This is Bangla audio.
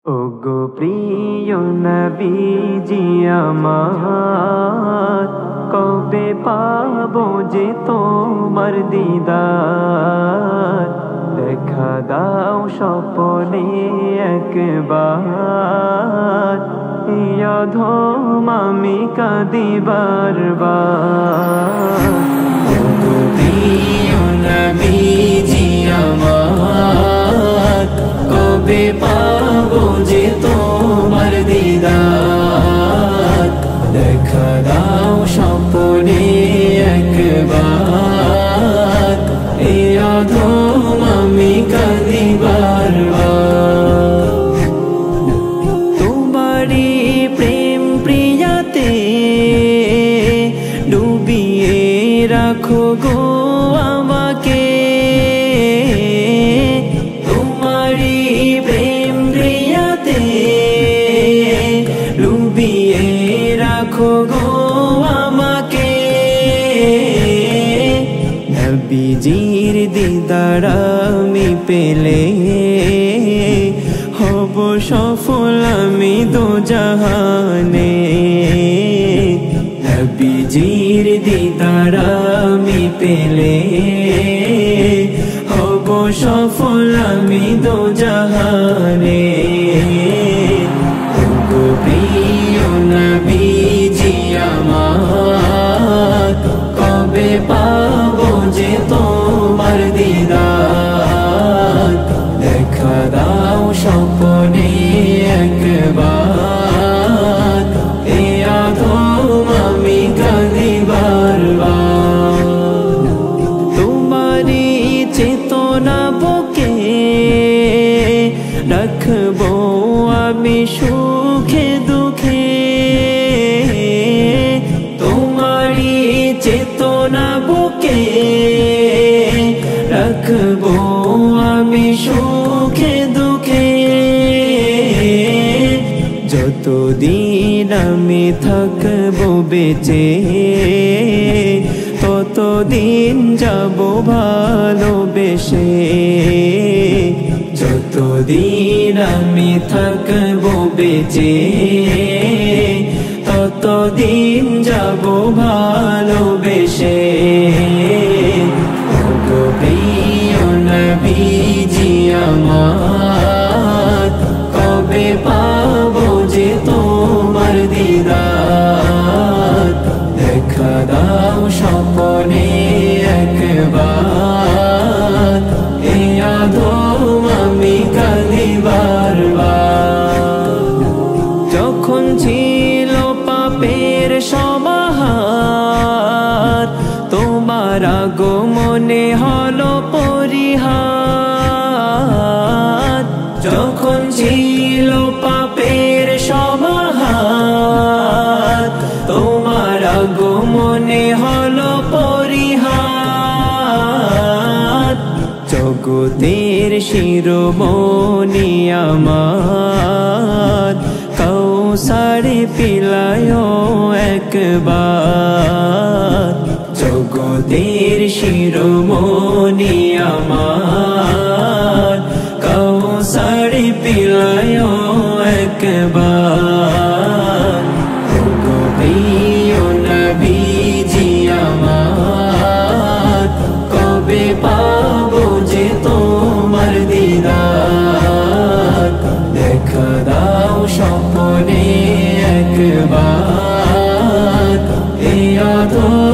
ওগো প্রিয় নবীজি আমার, কবে পাবো যে তোমার দিদার? দেখা দাও স্বপ্নে একবার, এই অধম আমি কাঁদি বারবার। ওগো প্রিয় নবীজি আমার, কবে পাবো যে তোমার দিদার? দেখা দাও স্বপ্নে একবার, এই অধম আমি কাঁদি বারবার। তোমারই প্রেম প্রিয়াতে ডুবিয়ে রাখো গো আমাকে, তোমারই প্রেম প্রিয়াতে ডুবিয়ে রাখো গো আমাকে। নবীজির দিদার আমি পেলে হব সফল আমি দোজাহানে। নবীজির দিদার আমি পেলে হব সফল আমি দোজাহানে। ওগো প্রিয় নবীজি আমার, কবে পাবো যে তোমার দিদার? দেখা দাও স্বপ্নে একবার, এই অধম আমি কাঁদি বারবার। তোমারই চেতনা বুকে রাখবো আমি সুখে দুঃখে, তোমারই চেতনা বুকে রাখবো আমি সুখে দুঃখে। যতদিন আমি থাকবো বেঁচে, ততদিন যাব ভালোবেসে। যতদিন আমি থাকবো বেঁচে, ততদিন যাব ভালোবেসে। ওগো প্রিয় নবীজি আমার, কবে পাবো যে তোমার দিদার? দেখা দাও স্বপ্নে একবার, এই অধম আমি কাঁদি বারবার। যখন ছিল পাপের সমাহার, তোমার আগমনে হলো পরিহার। যখন ছিল পাপের সমাহার, তোমার আগমনে হলো পরিহার। জগতের শিরোমণি আমার, কৌসারে পিলায় একবার। জগতের শিরোমণি আমার, কৌসারে পিলায় একবার। ওগো প্রিয় নবীজি আমার, কবে পাবো যে তোমার দিদার? দেখা দাও স্বপ্নে একবার, এই অধম